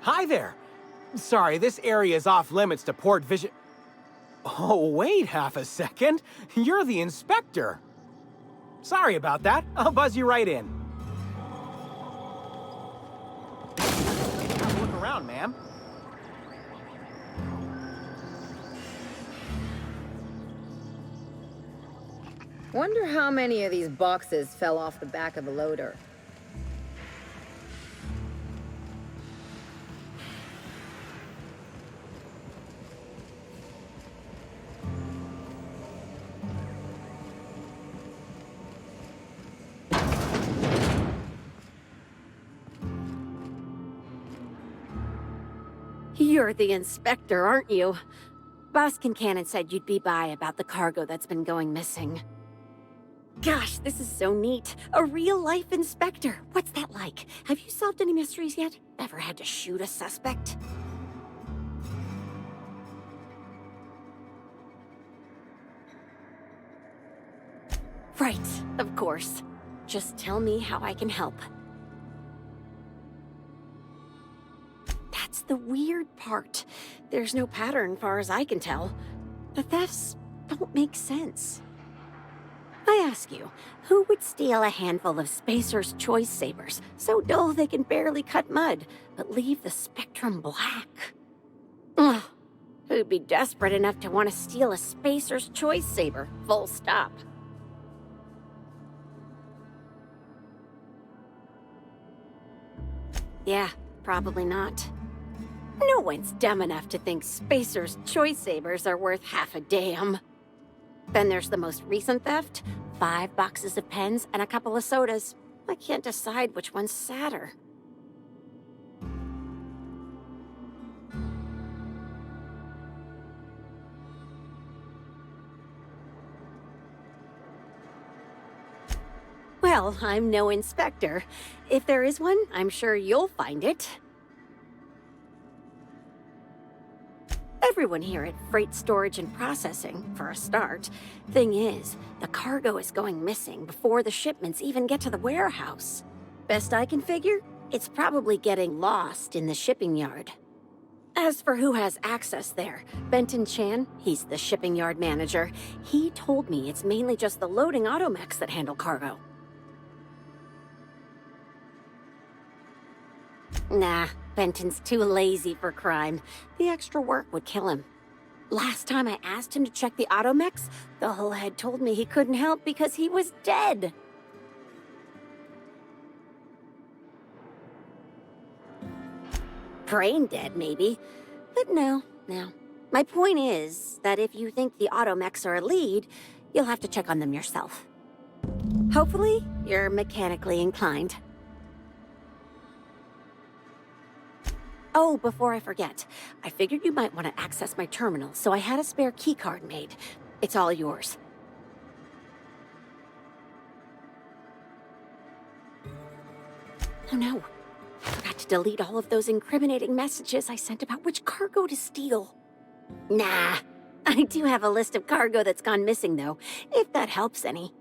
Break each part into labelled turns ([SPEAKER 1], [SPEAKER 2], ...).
[SPEAKER 1] Hi there. Sorry, this area is off limits to port vision. Oh, wait half a second. You're the inspector. Sorry about that. I'll buzz you right in. Have a look around, ma'am.
[SPEAKER 2] Wonder how many of these boxes fell off the back of a loader.
[SPEAKER 3] You're the inspector, aren't you? Boss Kincannon said you'd be by about the cargo that's been going missing. Gosh, this is so neat. A real-life inspector. What's that like? Have you solved any mysteries yet? Ever had to shoot a suspect? Right, of course. Just tell me how I can help. That's the weird part. There's no pattern, far as I can tell. The thefts don't make sense. I ask you, who would steal a handful of Spacer's Choice Sabers, so dull they can barely cut mud, but leave the spectrum black? Ugh, who'd be desperate enough to want to steal a Spacer's Choice Saber, full stop? Yeah, probably not. No one's dumb enough to think Spacer's Choice Sabers are worth half a damn. Then there's the most recent theft. 5 boxes of pens and a couple of sodas. I can't decide which one's sadder. Well, I'm no inspector. If there is one, I'm sure you'll find it. Everyone here at Freight Storage and Processing, for a start. Thing is, the cargo is going missing before the shipments even get to the warehouse. Best I can figure, it's probably getting lost in the shipping yard. As for who has access there, Benton Chan, he's the shipping yard manager. He told me it's mainly just the loading automechs that handle cargo. Nah, Benton's too lazy for crime. The extra work would kill him. Last time I asked him to check the automechs, the whole head told me he couldn't help because he was dead. Brain dead, maybe. But no. My point is that if you think the automechs are a lead, you'll have to check on them yourself. Hopefully, you're mechanically inclined. Oh, before I forget, I figured you might want to access my terminal, so I had a spare keycard made. It's all yours. Oh no, I forgot to delete all of those incriminating messages I sent about which cargo to steal. Nah, I do have a list of cargo that's gone missing though, if that helps any.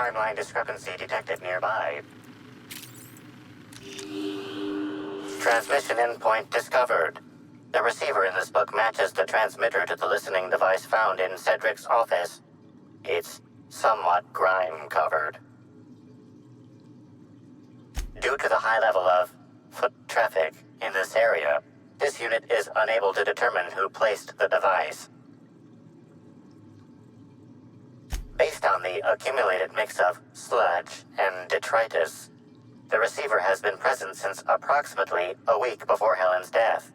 [SPEAKER 4] Timeline discrepancy detected nearby. Transmission endpoint discovered. The receiver in this book matches the transmitter to the listening device found in Cedric's office. It's somewhat grime-covered. Due to the high level of foot traffic in this area, this unit is unable to determine who placed the device. Based on the accumulated mix of sludge and detritus, the receiver has been present since approximately a week before Helen's death.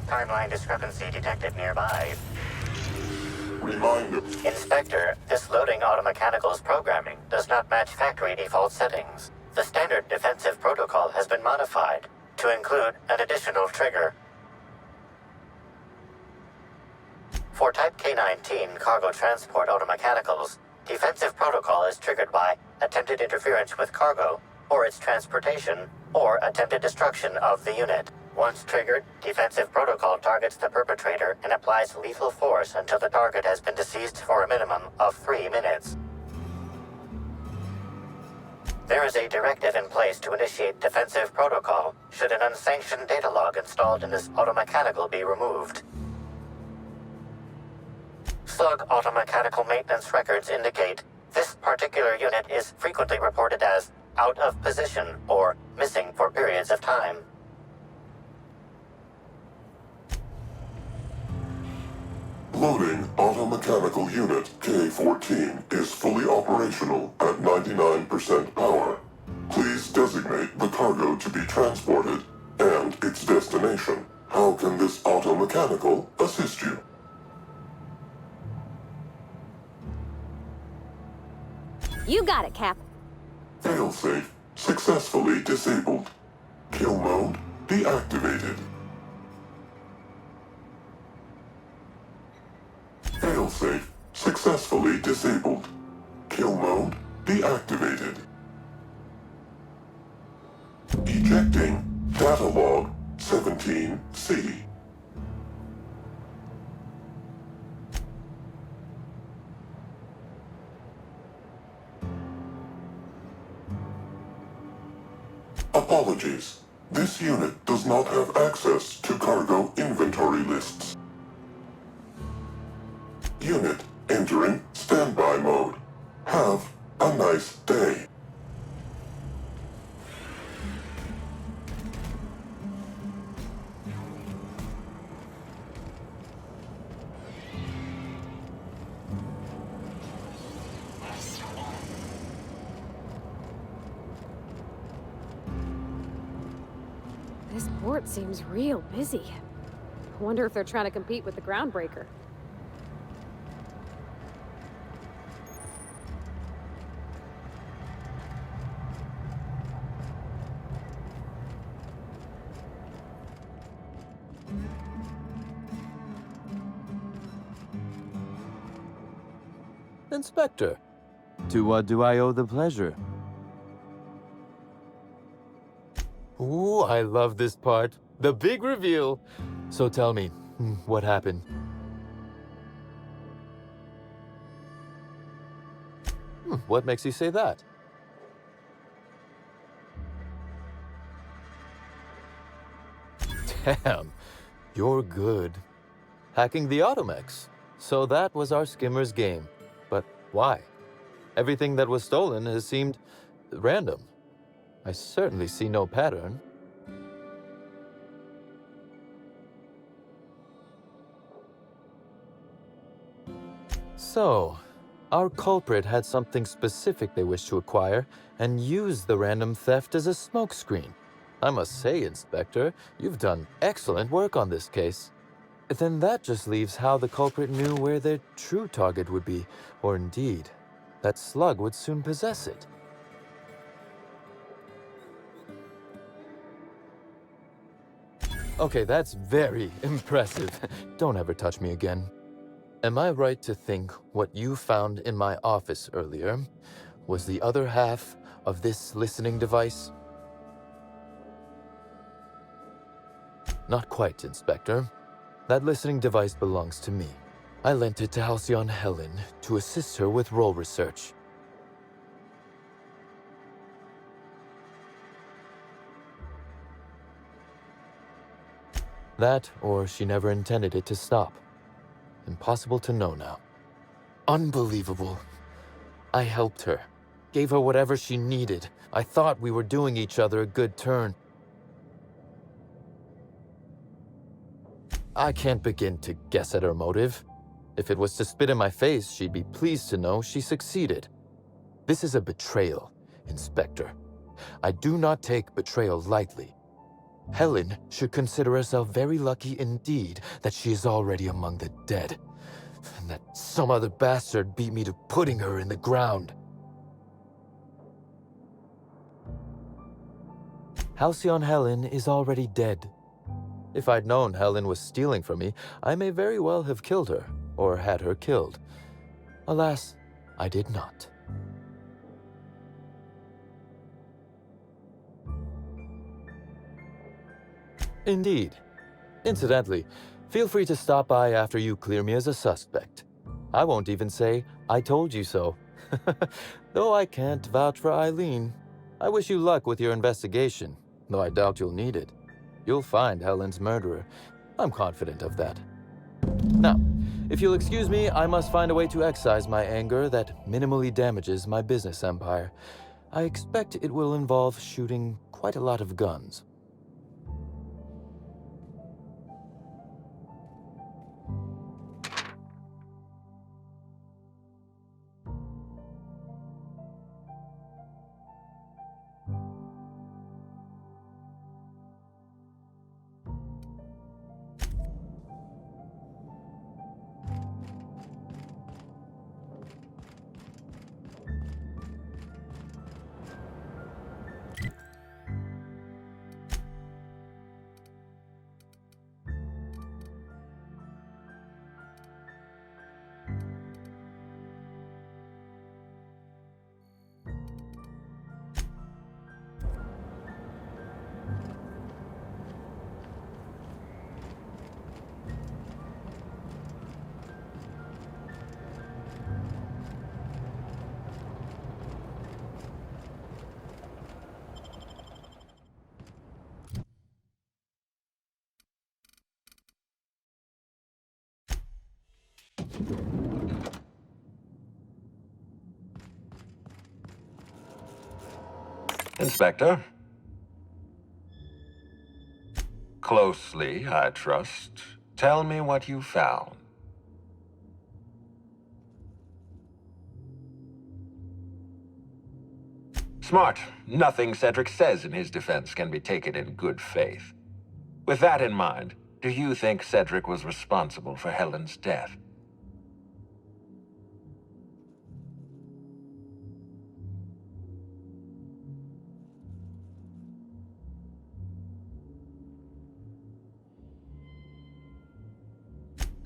[SPEAKER 4] Timeline discrepancy detected nearby.
[SPEAKER 5] Reminder.
[SPEAKER 4] Inspector, this loading automechanical's programming does not match factory default settings. The standard defensive protocol has been modified to include an additional trigger. For Type K-19 cargo transport automechanicals, defensive protocol is triggered by attempted interference with cargo, or its transportation, or attempted destruction of the unit. Once triggered, defensive protocol targets the perpetrator and applies lethal force until the target has been deceased for a minimum of 3 minutes. There is a directive in place to initiate defensive protocol should an unsanctioned data log installed in this automechanical be removed. Slug automechanical maintenance records indicate this particular unit is frequently reported as out of position or missing for periods of time.
[SPEAKER 5] Loading automechanical unit K-14 is fully operational at 99% power. Please designate the cargo to be transported and its destination. How can this automechanical assist you?
[SPEAKER 3] You got it, Cap.
[SPEAKER 5] Failsafe successfully disabled. Kill mode deactivated. Failsafe successfully disabled. Kill mode deactivated. Ejecting data log 17C. Apologies. This unit does not have access to cargo inventory lists. Unit entering standby mode. Have a nice day.
[SPEAKER 6] This port seems real busy. I wonder if they're trying to compete with the Groundbreaker.
[SPEAKER 7] Inspector, to what do I owe the pleasure? Ooh, I love this part. The big reveal. So tell me, what happened? What makes you say that? Damn, you're good. Hacking the Automex. So that was our skimmer's game. But why? Everything that was stolen has seemed random. I certainly see no pattern. So, our culprit had something specific they wished to acquire and used the random theft as a smokescreen. I must say, Inspector, you've done excellent work on this case. Then that just leaves how the culprit knew where their true target would be, or indeed, that Slug would soon possess it. Okay, that's very impressive. Don't ever touch me again. Am I right to think what you found in my office earlier was the other half of this listening device? Not quite, Inspector. That listening device belongs to me. I lent it to Halcyon Helen to assist her with role research. That, or she never intended it to stop. Impossible to know now. Unbelievable. I helped her. Gave her whatever she needed. I thought we were doing each other a good turn. I can't begin to guess at her motive. If it was to spit in my face, she'd be pleased to know she succeeded. This is a betrayal, Inspector. I do not take betrayal lightly. Helen should consider herself very lucky indeed that she is already among the dead, and that some other bastard beat me to putting her in the ground. Halcyon Helen is already dead. If I'd known Helen was stealing from me, I may very well have killed her, or had her killed. Alas, I did not. Indeed. Incidentally, feel free to stop by after you clear me as a suspect. I won't even say, I told you so. Though I can't vouch for Eileen. I wish you luck with your investigation, though I doubt you'll need it. You'll find Helen's murderer. I'm confident of that. Now, if you'll excuse me, I must find a way to excise my anger that minimally damages my business empire. I expect it will involve shooting quite a lot of guns.
[SPEAKER 8] Inspector? Closely, I trust. Tell me what you found. Smart. Nothing Cedric says in his defense can be taken in good faith. With that in mind, do you think Cedric was responsible for Helen's death?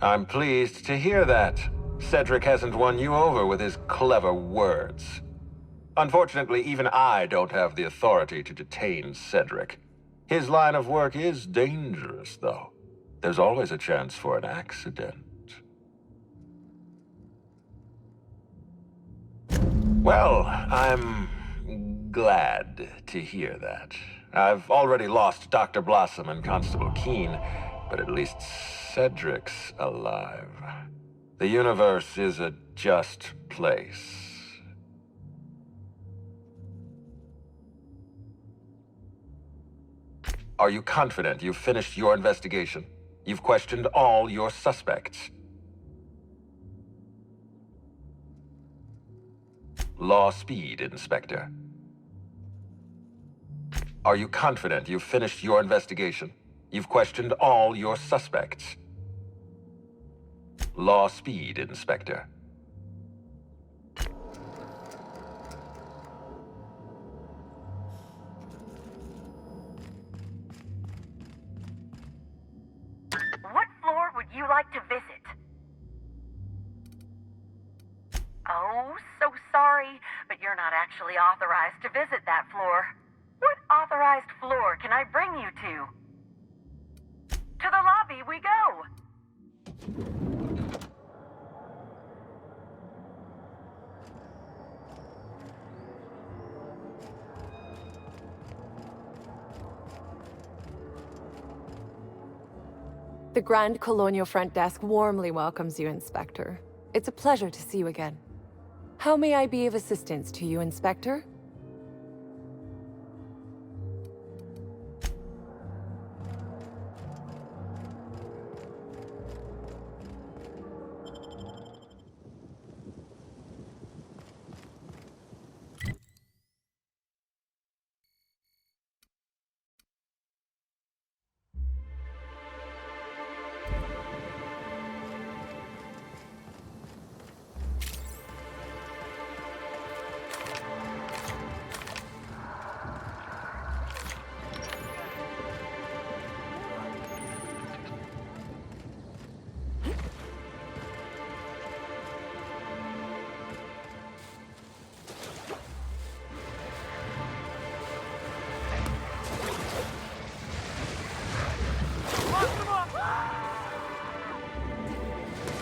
[SPEAKER 8] I'm pleased to hear that. Cedric hasn't won you over with his clever words. Unfortunately, even I don't have the authority to detain Cedric. His line of work is dangerous, though. There's always a chance for an accident. Well, I'm glad to hear that. I've already lost Dr. Blossom and Constable Keene, but at least Cedric's alive. The universe is a just place. Are you confident you've finished your investigation? You've questioned all your suspects. Law speed, Inspector. Are you confident you've finished your investigation? You've questioned all your suspects. Law speed, Inspector.
[SPEAKER 9] like to visit? Oh, so sorry, but you're not actually authorized to visit that floor. What authorized floor can I bring you to? To the lobby we go!
[SPEAKER 10] The Grand Colonial Front Desk warmly welcomes you, Inspector. It's a pleasure to see you again. How may I be of assistance to you, Inspector?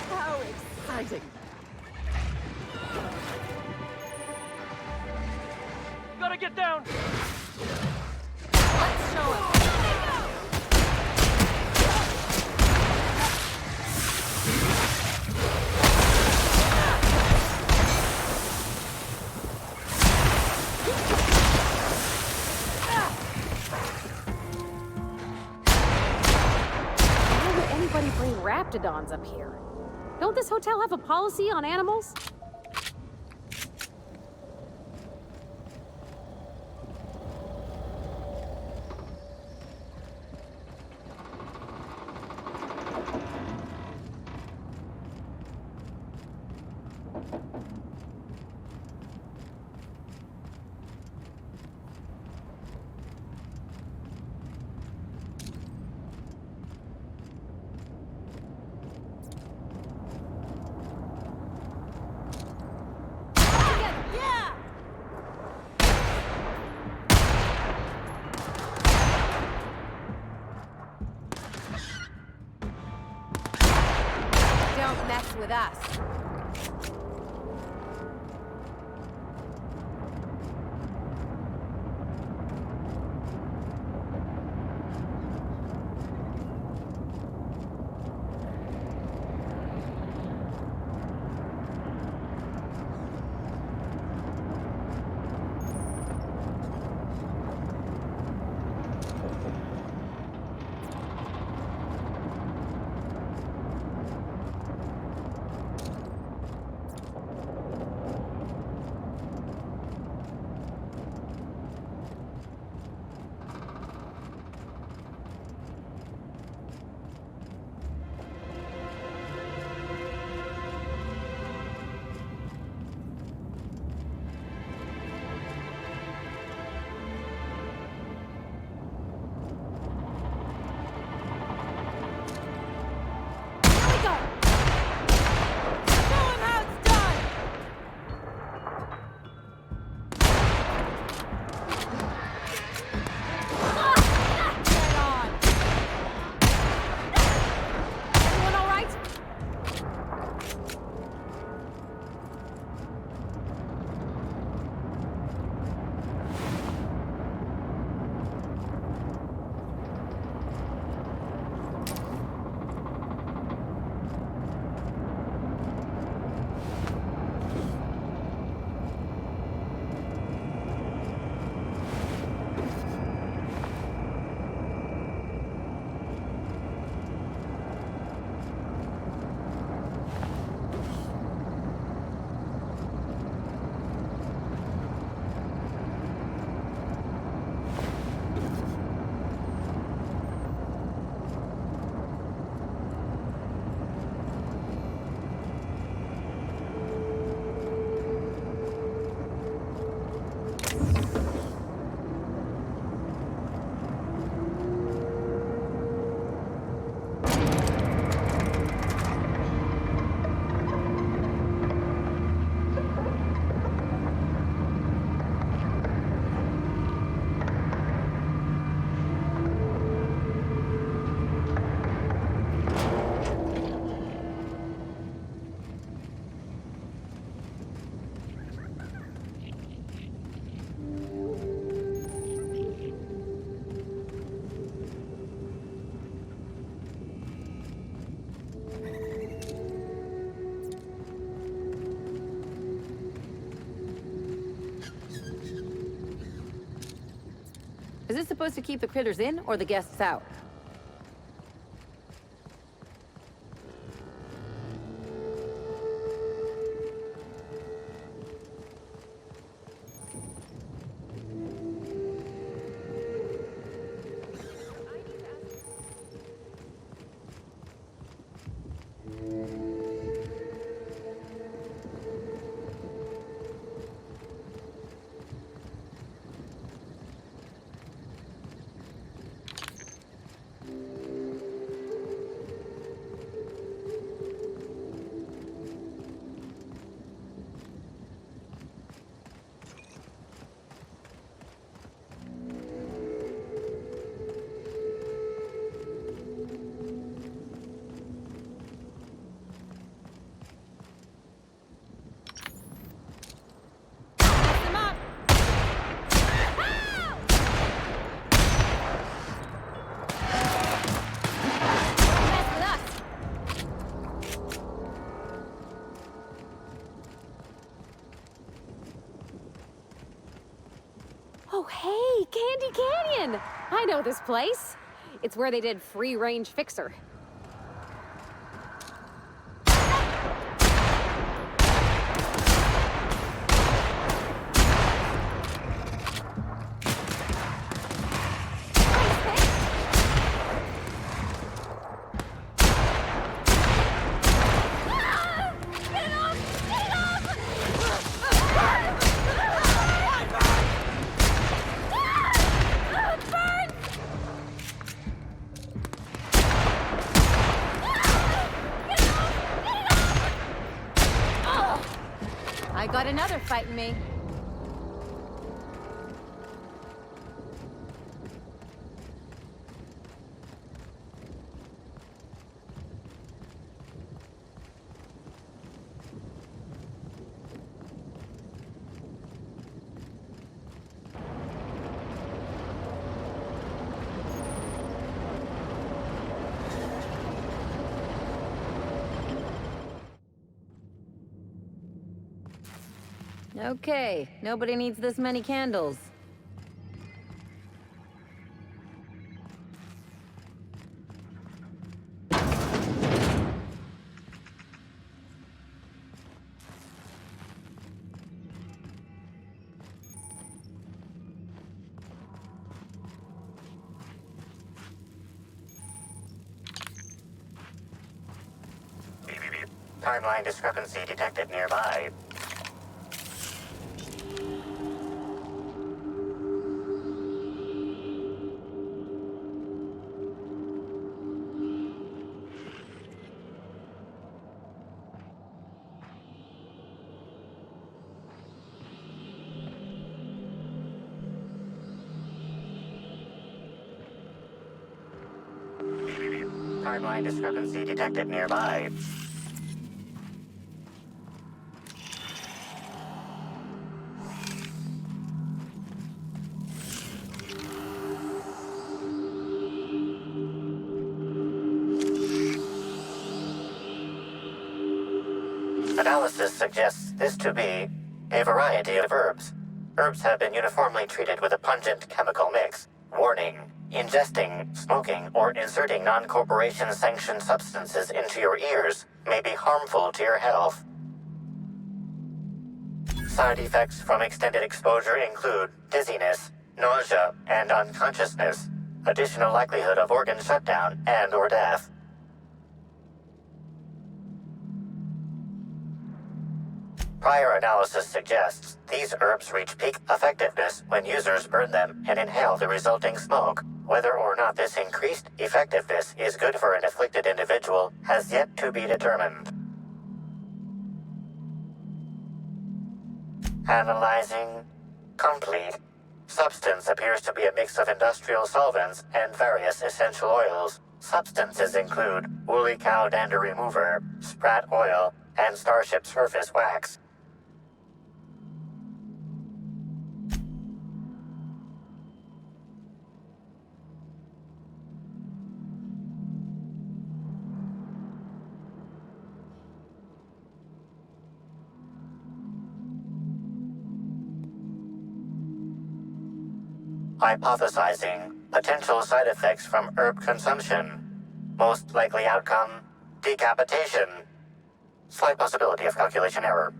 [SPEAKER 11] How exciting!
[SPEAKER 1] Gotta get down!
[SPEAKER 11] Let's show him!
[SPEAKER 6] Why would anybody bring raptidons up here? Don't this hotel have a policy on animals?
[SPEAKER 10] Don't mess with us.
[SPEAKER 2] this supposed to keep the critters in or the guests out?
[SPEAKER 6] Oh, hey, Candy Canyon! I know this place. It's where they did Free Range Fixer.
[SPEAKER 2] I got another fighting me. Okay, nobody needs this many candles.
[SPEAKER 4] Timeline discrepancy detected nearby. Timeline discrepancy detected nearby. Analysis suggests this to be a variety of herbs. Herbs have been uniformly treated with a pungent chemical mix. Warning: ingesting, smoking, or inserting non-corporation sanctioned substances into your ears may be harmful to your health. Side effects from extended exposure include dizziness, nausea, and unconsciousness. Additional likelihood of organ shutdown and/or death. Prior analysis suggests these herbs reach peak effectiveness when users burn them and inhale the resulting smoke. Whether or not this increased effectiveness is good for an afflicted individual has yet to be determined. Analyzing complete. Substance appears to be a mix of industrial solvents and various essential oils. Substances include woolly cow dander remover, sprat oil, and starship surface wax. Hypothesizing potential side effects from herb consumption. Most likely outcome, decapitation. Slight possibility of calculation error.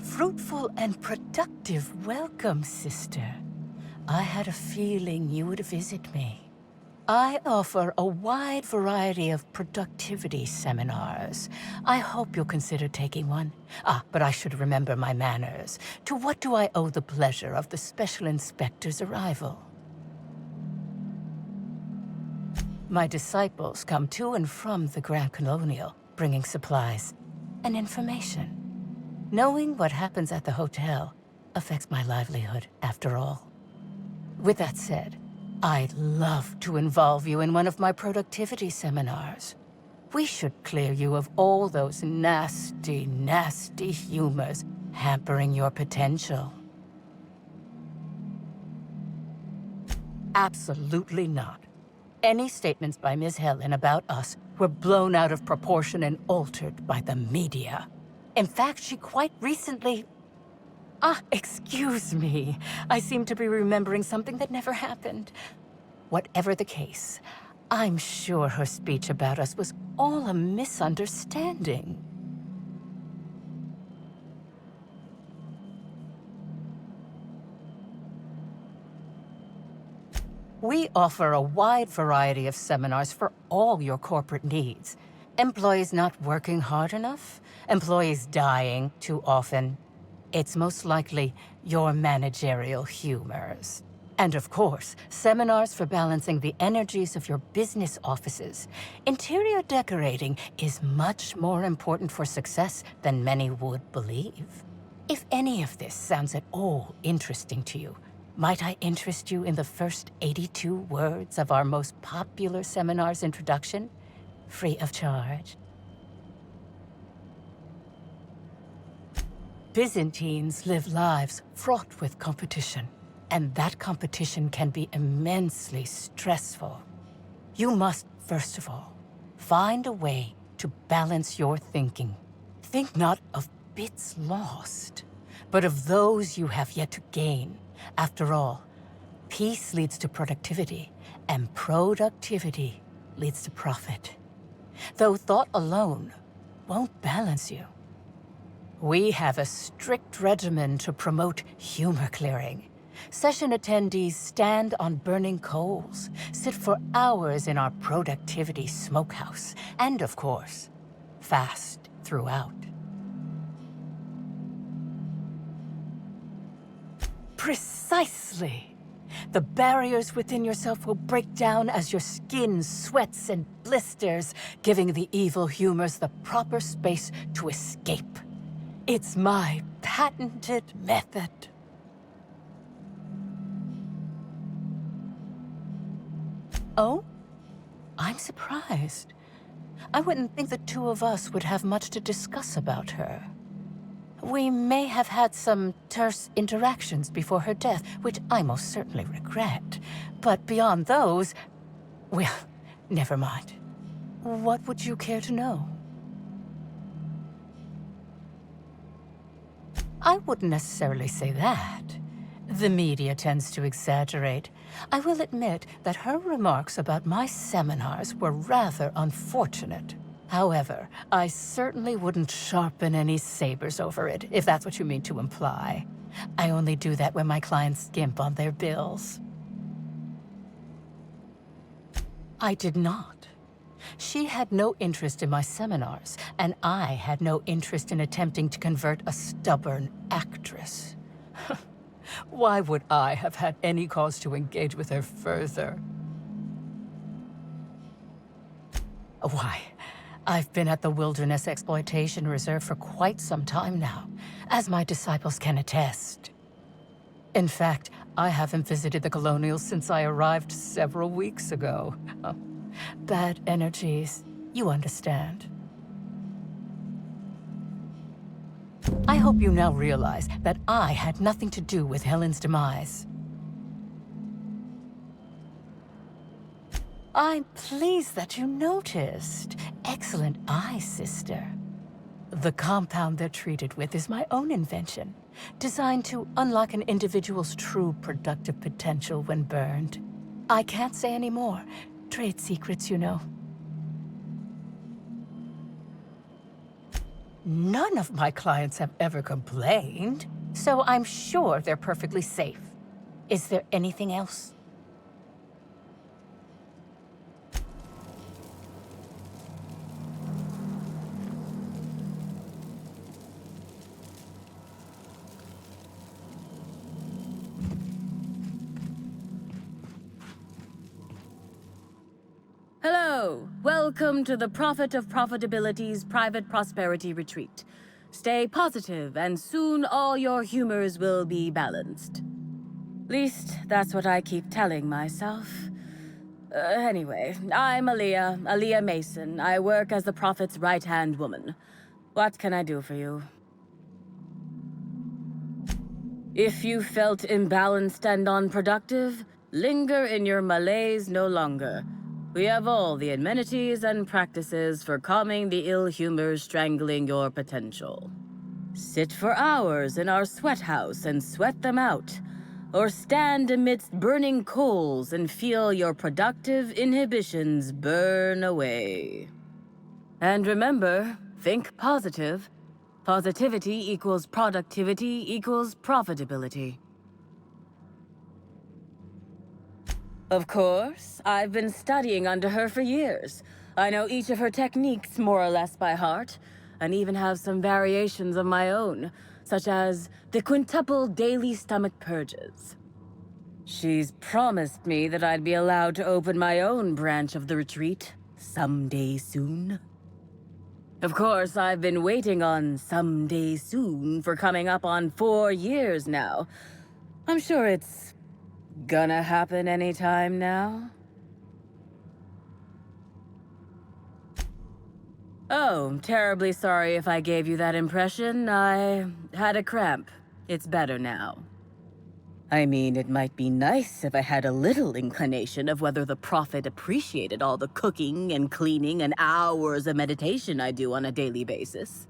[SPEAKER 11] Fruitful and productive welcome, sister. I had a feeling you would visit me. I offer a wide variety of productivity seminars. I hope you'll consider taking one. But I should remember my manners. To what do I owe the pleasure of the Special Inspector's arrival? My disciples come to and from the Grand Colonial, bringing supplies and information. Knowing what happens at the hotel affects my livelihood, after all. With that said, I'd love to involve you in one of my productivity seminars. We should clear you of all those nasty, nasty humors hampering your potential. Absolutely not. Any statements by Ms. Helen about us were blown out of proportion and altered by the media. In fact, she quite recently... excuse me. I seem to be remembering something that never happened. Whatever the case, I'm sure her speech about us was all a misunderstanding. We offer a wide variety of seminars for all your corporate needs. Employees not working hard enough? Employees dying too often? It's most likely your managerial humors. And of course, seminars for balancing the energies of your business offices. Interior decorating is much more important for success than many would believe. If any of this sounds at all interesting to you, might I interest you in the first 82 words of our most popular seminar's introduction? Free of charge. Byzantines live lives fraught with competition, and that competition can be immensely stressful. You must, first of all, find a way to balance your thinking. Think not of bits lost, but of those you have yet to gain. After all, peace leads to productivity, and productivity leads to profit. Though thought alone won't balance you. We have a strict regimen to promote humor clearing. Session attendees stand on burning coals, sit for hours in our productivity smokehouse, and of course, fast throughout. Precisely! The barriers within yourself will break down as your skin sweats and blisters, giving the evil humors the proper space to escape. It's my patented method. Oh? I'm surprised. I wouldn't think the two of us would have much to discuss about her. We may have had some terse interactions before her death, which I most certainly regret. But beyond those, well, never mind. What would you care to know? I wouldn't necessarily say that. The media tends to exaggerate. I will admit that her remarks about my seminars were rather unfortunate. However, I certainly wouldn't sharpen any sabers over it, if that's what you mean to imply. I only do that when my clients skimp on their bills. I did not. She had no interest in my seminars, and I had no interest in attempting to convert a stubborn actress. Why would I have had any cause to engage with her further? Why, I've been at the Wilderness Exploitation Reserve for quite some time now, as my disciples can attest. In fact, I haven't visited the Colonials since I arrived several weeks ago. Bad energies, you understand. I hope you now realize that I had nothing to do with Helen's demise. I'm pleased that you noticed. Excellent eye, sister. The compound they're treated with is my own invention, designed to unlock an individual's true productive potential when burned. I can't say any more. Trade secrets, you know. None of my clients have ever complained, so I'm sure they're perfectly safe. Is there anything else?
[SPEAKER 12] Hello! Welcome to the Prophet of Profitability's Private Prosperity Retreat. Stay positive, and soon all your humors will be balanced. Least, that's what I keep telling myself. Anyway, I'm Aaliyah Mason. I work as the Prophet's right-hand woman. What can I do for you? If you felt imbalanced and unproductive, linger in your malaise no longer. We have all the amenities and practices for calming the ill humors strangling your potential. Sit for hours in our sweat house and sweat them out, or stand amidst burning coals and feel your productive inhibitions burn away. And remember, think positive. Positivity equals productivity equals profitability. Of course, I've been studying under her for years. I know each of her techniques more or less by heart, and even have some variations of my own, such as the quintuple daily stomach purges. She's promised me that I'd be allowed to open my own branch of the retreat someday soon. Of course, I've been waiting on someday soon for coming up on 4 years now. I'm sure it's gonna happen anytime now. Oh, terribly sorry if I gave you that impression. I had a cramp. It's better now. I mean, it might be nice if I had a little inclination of whether the Prophet appreciated all the cooking and cleaning and hours of meditation I do on a daily basis.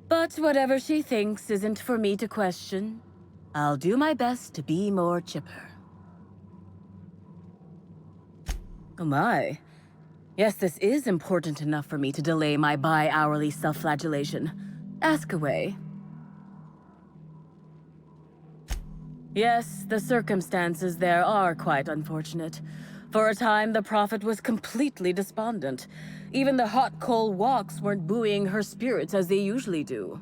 [SPEAKER 12] But whatever she thinks isn't for me to question. I'll do my best to be more chipper. Oh my. Yes, this is important enough for me to delay my bi-hourly self-flagellation. Ask away. Yes, the circumstances there are quite unfortunate. For a time, the Prophet was completely despondent. Even the hot coal walks weren't buoying her spirits as they usually do.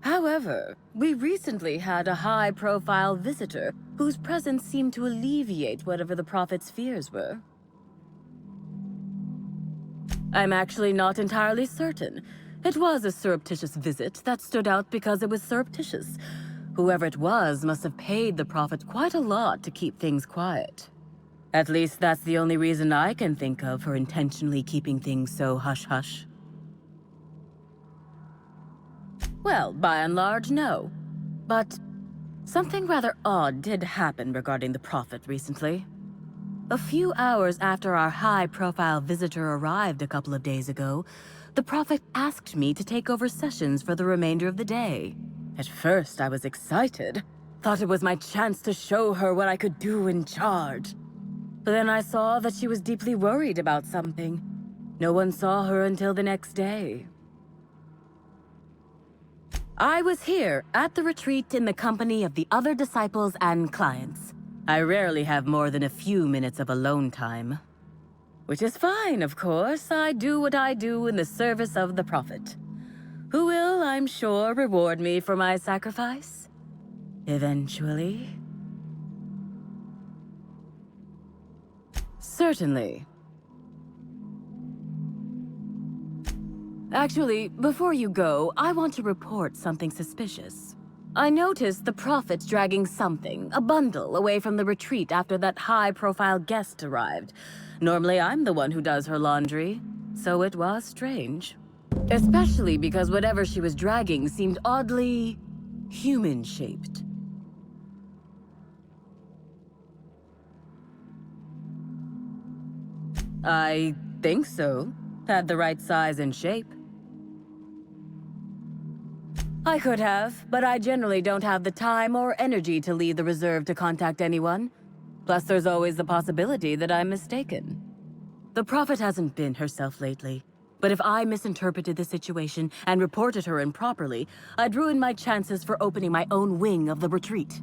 [SPEAKER 12] However, we recently had a high-profile visitor whose presence seemed to alleviate whatever the Prophet's fears were. I'm actually not entirely certain. It was a surreptitious visit that stood out because it was surreptitious. Whoever it was must have paid the Prophet quite a lot to keep things quiet. At least that's the only reason I can think of for intentionally keeping things so hush-hush. Well, by and large, no. But something rather odd did happen regarding the Prophet recently. A few hours after our high-profile visitor arrived a couple of days ago, the Prophet asked me to take over sessions for the remainder of the day. At first, I was excited. Thought it was my chance to show her what I could do in charge. But then I saw that she was deeply worried about something. No one saw her until the next day. I was here at the retreat in the company of the other disciples and clients. I rarely have more than a few minutes of alone time. Which is fine, of course. I do what I do in the service of the Prophet, who will, I'm sure, reward me for my sacrifice. Eventually. Certainly. Actually, before you go, I want to report something suspicious. I noticed the Prophet dragging something, a bundle, away from the retreat after that high-profile guest arrived. Normally, I'm the one who does her laundry, so it was strange. Especially because whatever she was dragging seemed oddly human-shaped. I think so. Had the right size and shape. I could have, but I generally don't have the time or energy to leave the reserve to contact anyone. Plus, there's always the possibility that I'm mistaken. The Prophet hasn't been herself lately. But if I misinterpreted the situation and reported her improperly, I'd ruin my chances for opening my own wing of the retreat.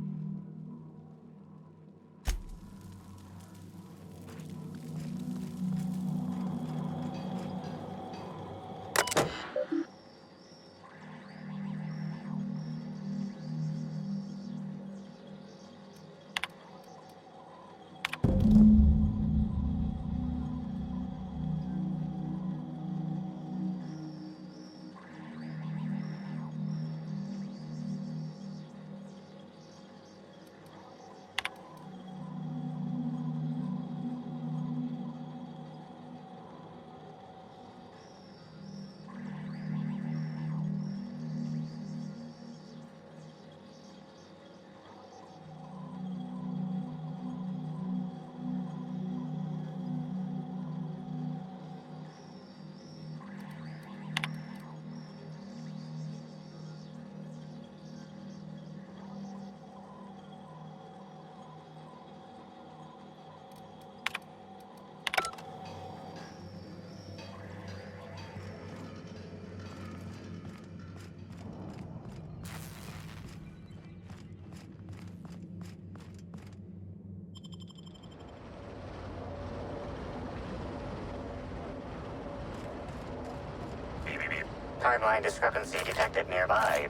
[SPEAKER 4] Timeline discrepancy detected nearby.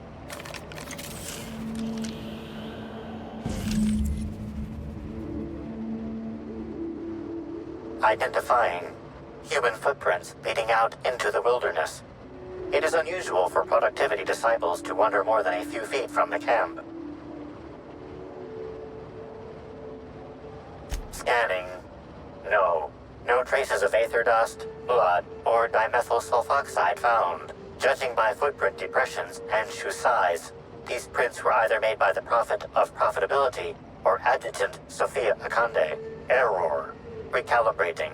[SPEAKER 4] Identifying human footprints leading out into the wilderness. It is unusual for productivity disciples to wander more than a few feet from the camp. Scanning. No. No traces of aether dust, blood, or dimethyl sulfoxide found. Judging by footprint depressions and shoe size, these prints were either made by the Prophet of Profitability or Adjutant Sophia Akande. Error. Recalibrating.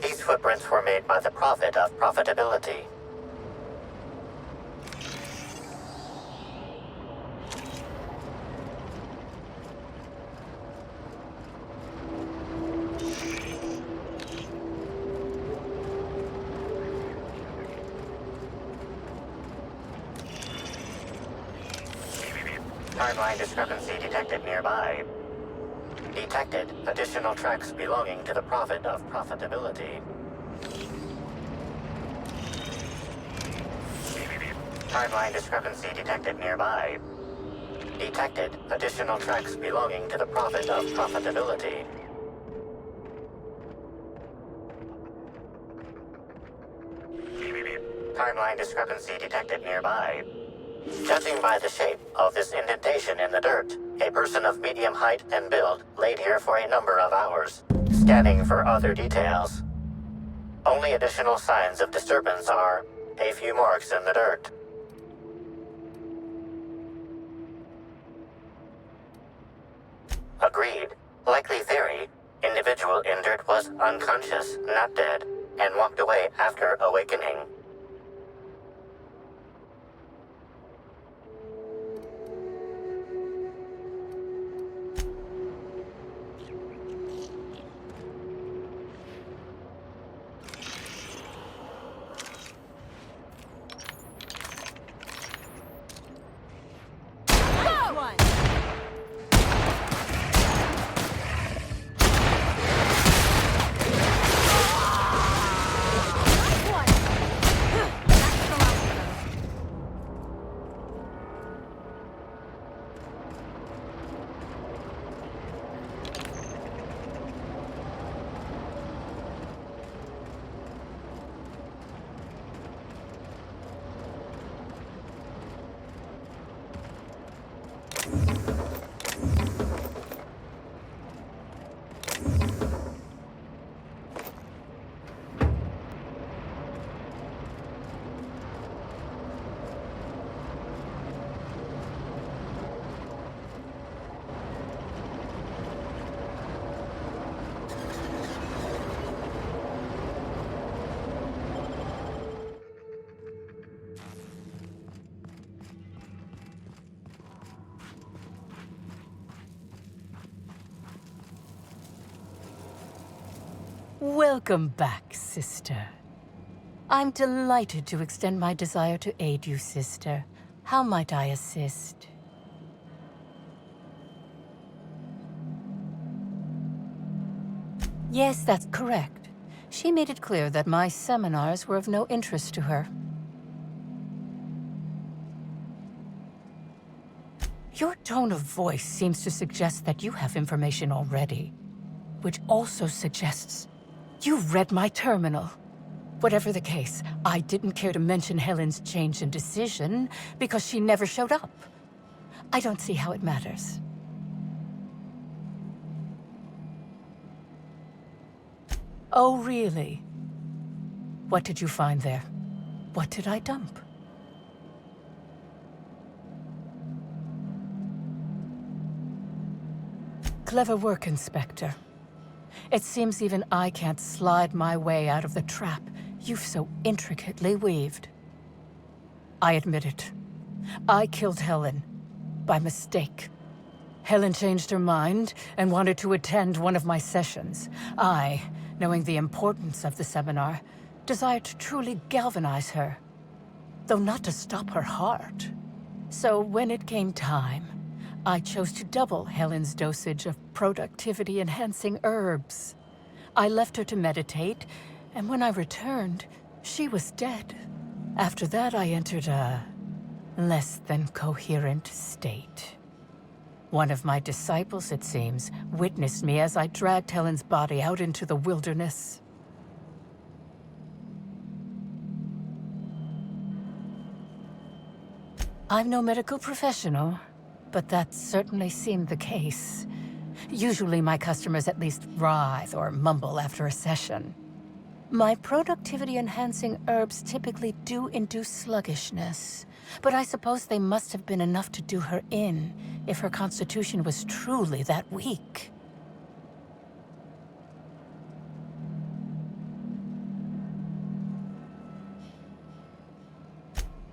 [SPEAKER 4] These footprints were made by the Prophet of Profitability. Timeline discrepancy detected nearby. Detected additional tracks belonging to the Prophet of Profitability. Timeline discrepancy detected nearby. Detected additional tracks belonging to the Prophet of Profitability. Timeline discrepancy detected nearby. Judging by the shape of this indentation in the dirt, a person of medium height and build laid here for a number of hours, scanning for other details. Only additional signs of disturbance are a few marks in the dirt. Agreed. Likely theory, individual in dirt was unconscious, not dead, and walked away after awakening.
[SPEAKER 11] Welcome back, sister. I'm delighted to extend my desire to aid you, sister. How might I assist? Yes, that's correct. She made it clear that my seminars were of no interest to her. Your tone of voice seems to suggest that you have information already, which also suggests you read my terminal. Whatever the case, I didn't care to mention Helen's change in decision because she never showed up. I don't see how it matters. Oh, really? What did you find there? What did I dump? Clever work, Inspector. It seems even I can't slide my way out of the trap you've so intricately weaved. I admit it. I killed Helen. By mistake. Helen changed her mind and wanted to attend one of my sessions. I, knowing the importance of the seminar, desired to truly galvanize her, though not to stop her heart. So when it came time, I chose to double Helen's dosage of productivity-enhancing herbs. I left her to meditate, and when I returned, she was dead. After that, I entered a less than coherent state. One of my disciples, it seems, witnessed me as I dragged Helen's body out into the wilderness. I'm no medical professional, but that certainly seemed the case. Usually my customers at least writhe or mumble after a session. My productivity-enhancing herbs typically do induce sluggishness, but I suppose they must have been enough to do her in, if her constitution was truly that weak.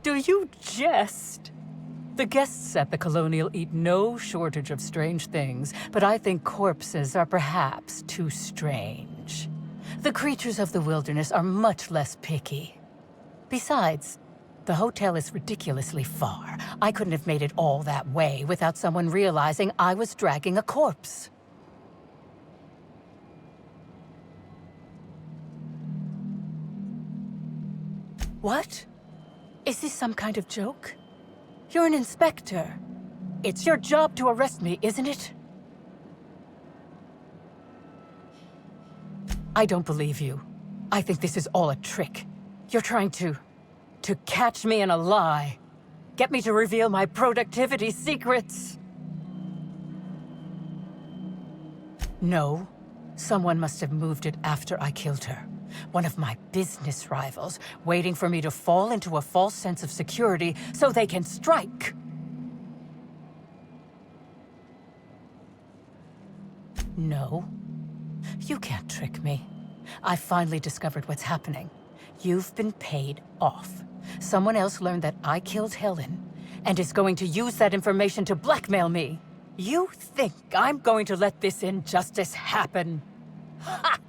[SPEAKER 11] Do you jest? The guests at the Colonial eat no shortage of strange things, but I think corpses are perhaps too strange. The creatures of the wilderness are much less picky. Besides, the hotel is ridiculously far. I couldn't have made it all that way without someone realizing I was dragging a corpse. What? Is this some kind of joke? You're an inspector. It's your job to arrest me, isn't it? I don't believe you. I think this is all a trick. You're trying to catch me in a lie. Get me to reveal my productivity secrets. No. Someone must have moved it after I killed her. One of my business rivals, waiting for me to fall into a false sense of security so they can strike. No. You can't trick me. I finally discovered what's happening. You've been paid off. Someone else learned that I killed Helen, and is going to use that information to blackmail me. You think I'm going to let this injustice happen? Ha!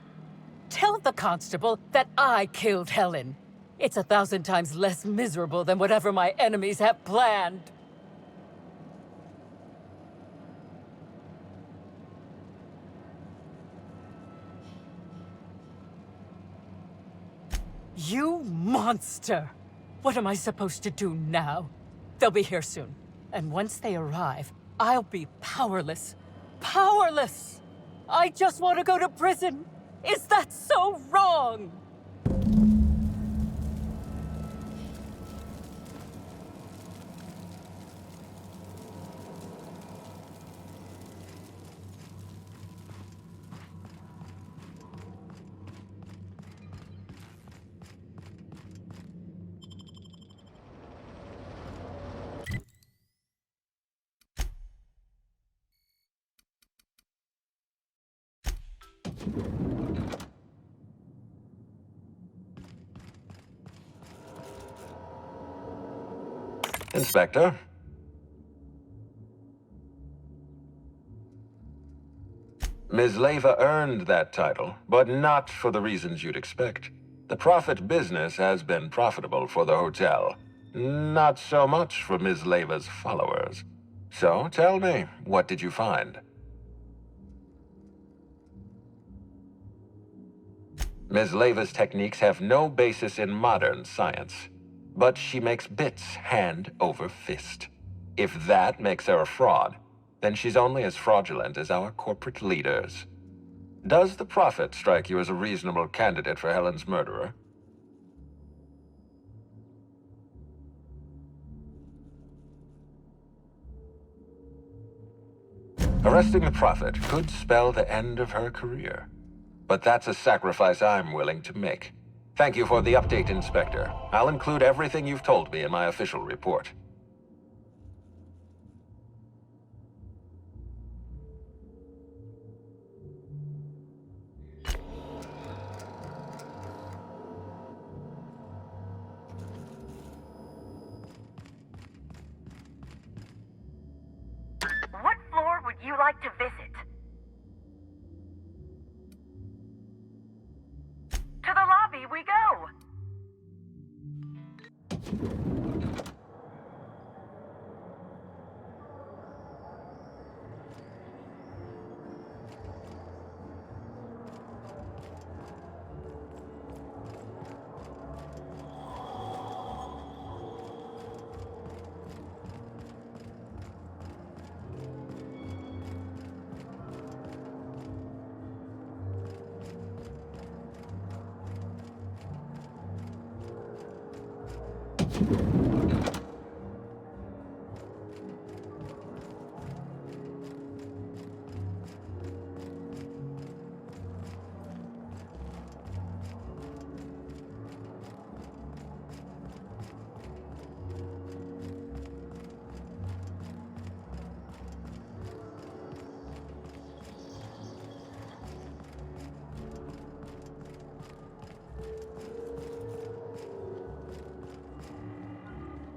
[SPEAKER 11] Tell the constable that I killed Helen. It's 1,000 times less miserable than whatever my enemies have planned. You monster! What am I supposed to do now? They'll be here soon. And once they arrive, I'll be powerless. Powerless! I just want to go to prison! Is that so wrong?
[SPEAKER 8] Inspector? Ms. Leva earned that title, but not for the reasons you'd expect. The Prophet business has been profitable for the hotel. Not so much for Ms. Leva's followers. So, tell me, what did you find? Ms. Leva's techniques have no basis in modern science, but she makes bits hand over fist. If that makes her a fraud, then she's only as fraudulent as our corporate leaders. Does the Prophet strike you as a reasonable candidate for Helen's murderer? Arresting the Prophet could spell the end of her career. But that's a sacrifice I'm willing to make. Thank you for the update, Inspector. I'll include everything you've told me in my official report.
[SPEAKER 9] What floor would you like to visit? To the lobby we go!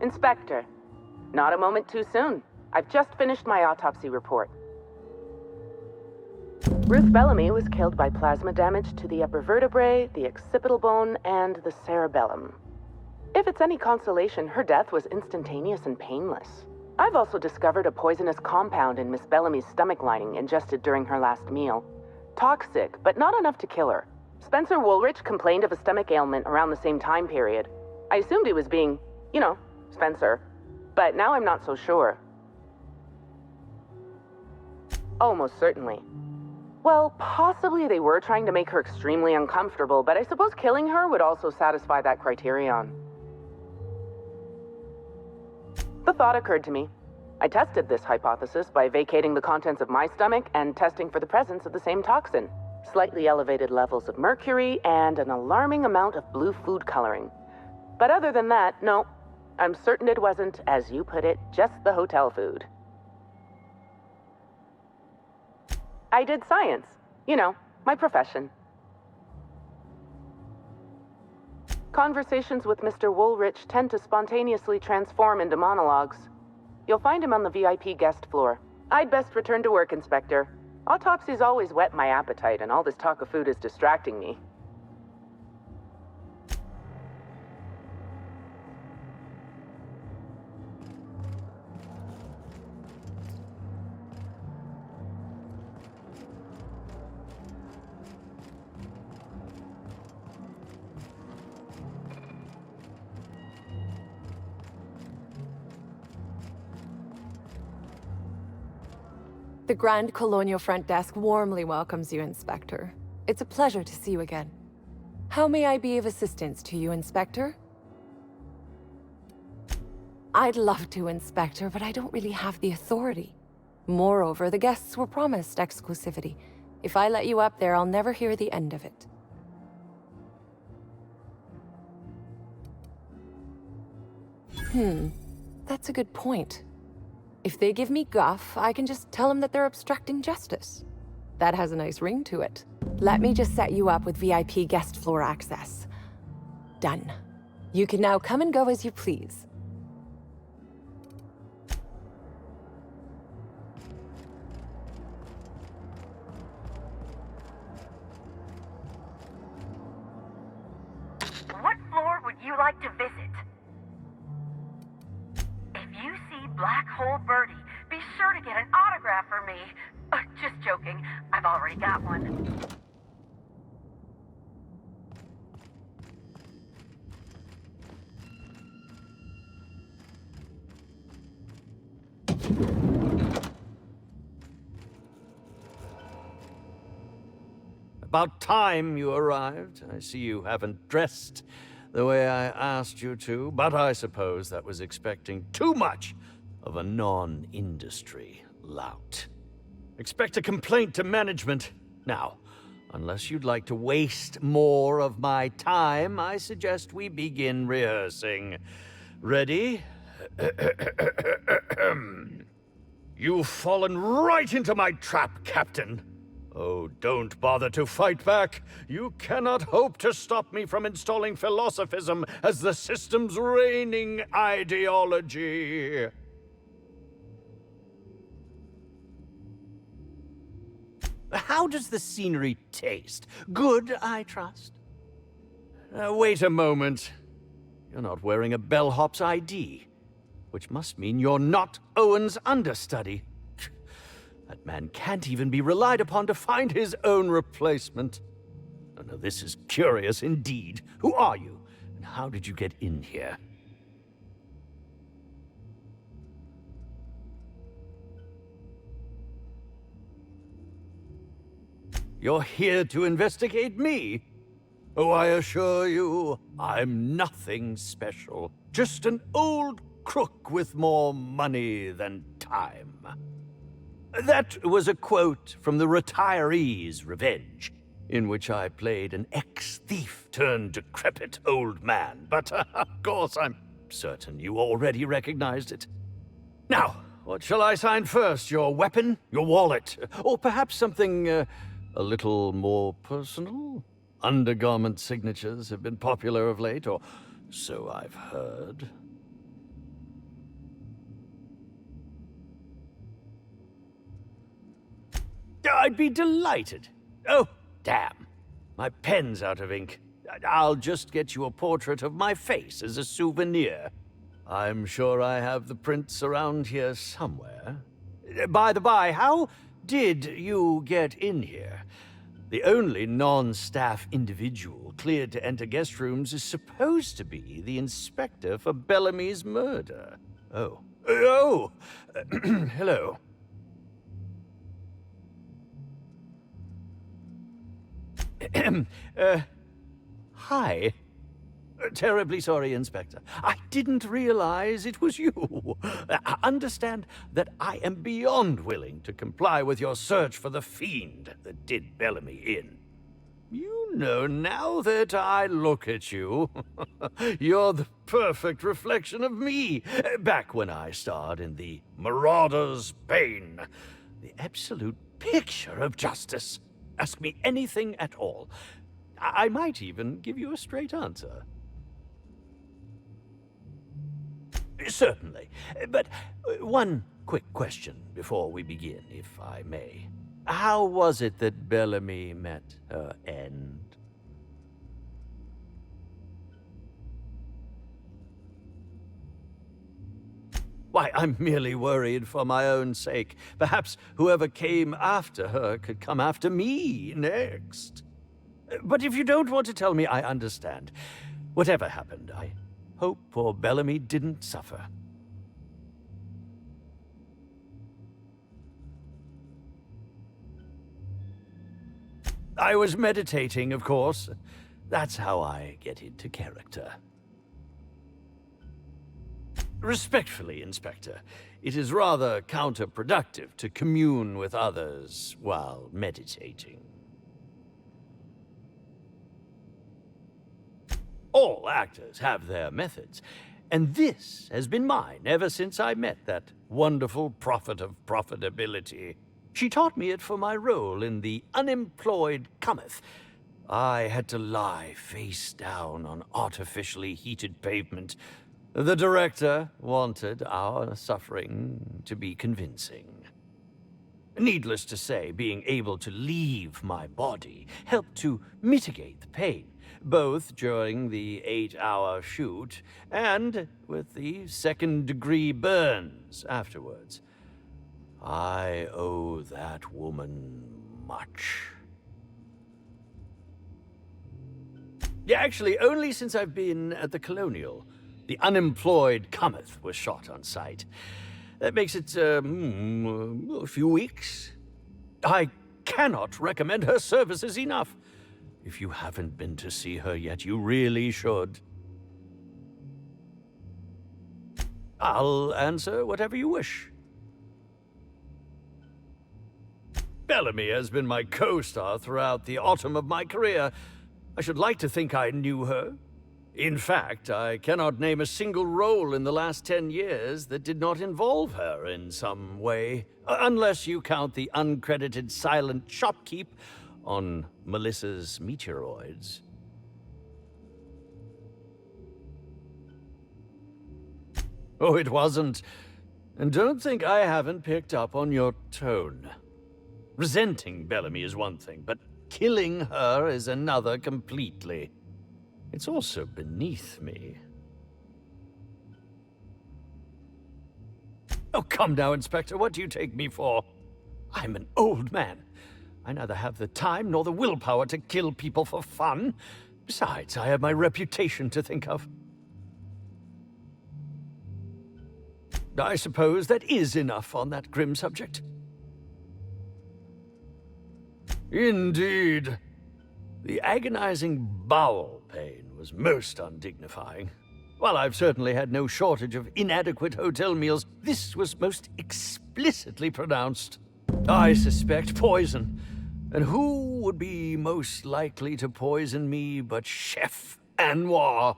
[SPEAKER 13] Inspector, not a moment too soon. I've just finished my autopsy report. Ruth Bellamy was killed by plasma damage to the upper vertebrae, the occipital bone, and the cerebellum. If it's any consolation, her death was instantaneous and painless. I've also discovered a poisonous compound in Miss Bellamy's stomach lining ingested during her last meal. Toxic, but not enough to kill her. Spencer Woolrich complained of a stomach ailment around the same time period. I assumed he was being, Spencer. But now I'm not so sure. Oh, most certainly. Well, possibly they were trying to make her extremely uncomfortable, but I suppose killing her would also satisfy that criterion. The thought occurred to me. I tested this hypothesis by vacating the contents of my stomach and testing for the presence of the same toxin. Slightly elevated levels of mercury and an alarming amount of blue food coloring. But other than that, no. I'm certain it wasn't, as you put it, just the hotel food. I did science. My profession. Conversations with Mr. Woolrich tend to spontaneously transform into monologues. You'll find him on the VIP guest floor. I'd best return to work, Inspector. Autopsies always whet my appetite, and all this talk of food is distracting me.
[SPEAKER 10] The Grand Colonial Front Desk warmly welcomes you, Inspector. It's a pleasure to see you again. How may I be of assistance to you, Inspector? I'd love to, Inspector, but I don't really have the authority. Moreover, the guests were promised exclusivity. If I let you up there, I'll never hear the end of it. That's a good point. If they give me guff, I can just tell them that they're obstructing justice. That has a nice ring to it. Let me just set you up with VIP guest floor access. Done. You can now come and go as you please.
[SPEAKER 9] you like to visit. If you see Black Hole Birdie, be sure to get an autograph for me. Just joking, I've already got one.
[SPEAKER 14] About time you arrived. I see you haven't dressed the way I asked you to, but I suppose that was expecting too much of a non-industry lout. Expect a complaint to management. Now, unless you'd like to waste more of my time, I suggest we begin rehearsing. Ready? You've fallen right into my trap, Captain. Oh, don't bother to fight back. You cannot hope to stop me from installing philosophism as the system's reigning ideology. How does the scenery taste? Good, I trust? Wait a moment. You're not wearing a bellhop's ID, which must mean you're not Owen's understudy. That man can't even be relied upon to find his own replacement. Oh, no, this is curious indeed. Who are you, and how did you get in here? You're here to investigate me? Oh, I assure you, I'm nothing special. Just an old crook with more money than time. That was a quote from The Retiree's Revenge, in which I played an ex-thief turned decrepit old man. But, of course, I'm certain you already recognized it. Now, what shall I sign first? Your weapon? Your wallet? Or perhaps something, a little more personal? Undergarment signatures have been popular of late, or so I've heard. I'd be delighted. Oh, damn. My pen's out of ink. I'll just get you a portrait of my face as a souvenir. I'm sure I have the prints around here somewhere. By the by, how did you get in here? The only non-staff individual cleared to enter guest rooms is supposed to be the inspector for Bellamy's murder. Oh. Oh! Hello. Hi. Terribly sorry, Inspector. I didn't realize it was you. Understand that I am beyond willing to comply with your search for the fiend that did Bellamy in. You know, now that I look at you, you're the perfect reflection of me, back when I starred in The Marauder's Bane. The absolute picture of justice. Ask me anything at all. I might even give you a straight answer. Certainly. But one quick question before we begin, if I may. How was it that Bellamy met her end? Why, I'm merely worried for my own sake. Perhaps whoever came after her could come after me next. But if you don't want to tell me, I understand. Whatever happened, I hope poor Bellamy didn't suffer. I was meditating, of course. That's how I get into character. Respectfully, Inspector, it is rather counterproductive to commune with others while meditating. All actors have their methods, and this has been mine ever since I met that wonderful prophet of profitability. She taught me it for my role in The Unemployed Cometh. I had to lie face down on artificially heated pavement. The director wanted our suffering to be convincing. Needless to say, being able to leave my body helped to mitigate the pain, both during the 8-hour shoot and with the second-degree burns afterwards. I owe that woman much. Yeah, actually, only since I've been at the Colonial. The unemployed cometh was shot on sight. That makes it, a few weeks. I cannot recommend her services enough. If you haven't been to see her yet, you really should. I'll answer whatever you wish. Bellamy has been my co-star throughout the autumn of my career. I should like to think I knew her. In fact, I cannot name a single role in the last 10 years that did not involve her in some way, unless you count the uncredited silent shopkeep on Melissa's Meteoroids. Oh, it wasn't. And don't think I haven't picked up on your tone. Resenting Bellamy is one thing, but killing her is another completely. It's also beneath me. Oh, come now, Inspector. What do you take me for? I'm an old man. I neither have the time nor the willpower to kill people for fun. Besides, I have my reputation to think of. I suppose that is enough on that grim subject. Indeed. The agonizing bowel pain was most undignifying. While I've certainly had no shortage of inadequate hotel meals, this was most explicitly pronounced. I suspect poison. And who would be most likely to poison me but Chef Anwar?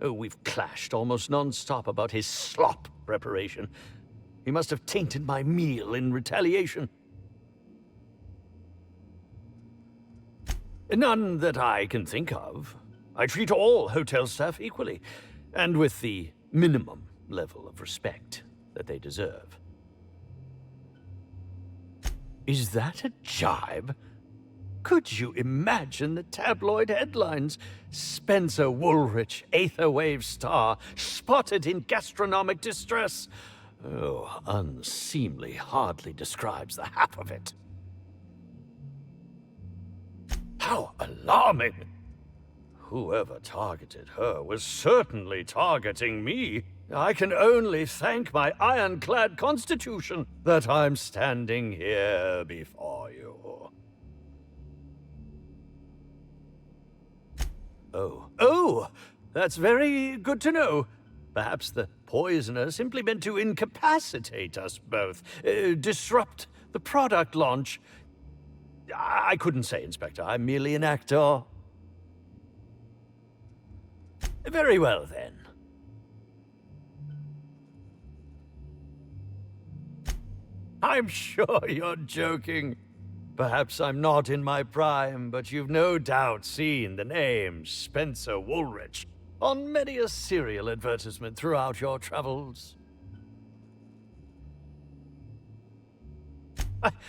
[SPEAKER 14] Oh, we've clashed almost non-stop about his slop preparation. He must have tainted my meal in retaliation. None that I can think of. I treat all hotel staff equally, and with the minimum level of respect that they deserve. Is that a jibe? Could you imagine the tabloid headlines? Spencer Woolrich, Aetherwave star, spotted in gastronomic distress. Oh, unseemly hardly describes the half of it. How alarming! Whoever targeted her was certainly targeting me. I can only thank my ironclad constitution that I'm standing here before you. Oh, that's very good to know. Perhaps the poisoner simply meant to incapacitate us both, disrupt the product launch. I couldn't say, Inspector. I'm merely an actor. Very well, then. I'm sure you're joking. Perhaps I'm not in my prime, but you've no doubt seen the name Spencer Woolrich on many a serial advertisement throughout your travels.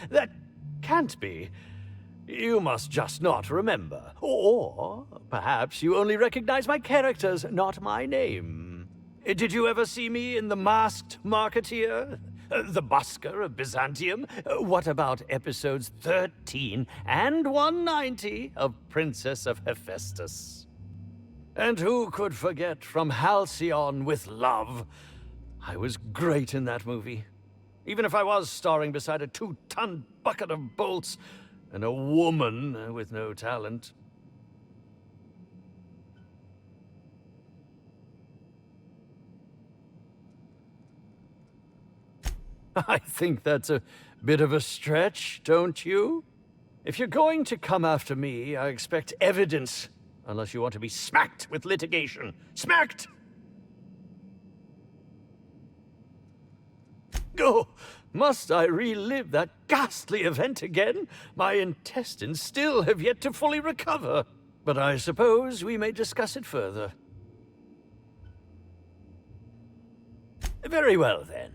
[SPEAKER 14] That can't be. You must just not remember. Or perhaps you only recognize my characters, not my name. Did you ever see me in The Masked Marketeer? The Busker of Byzantium? What about episodes 13 and 190 of Princess of Hephaestus? And who could forget From Halcyon with Love? I was great in that movie. Even if I was starring beside a 2-ton bucket of bolts and a woman with no talent. I think that's a bit of a stretch, don't you? If you're going to come after me, I expect evidence, unless you want to be smacked with litigation. Smacked! Oh, must I relive that ghastly event again? My intestines still have yet to fully recover. But I suppose we may discuss it further. Very well, then.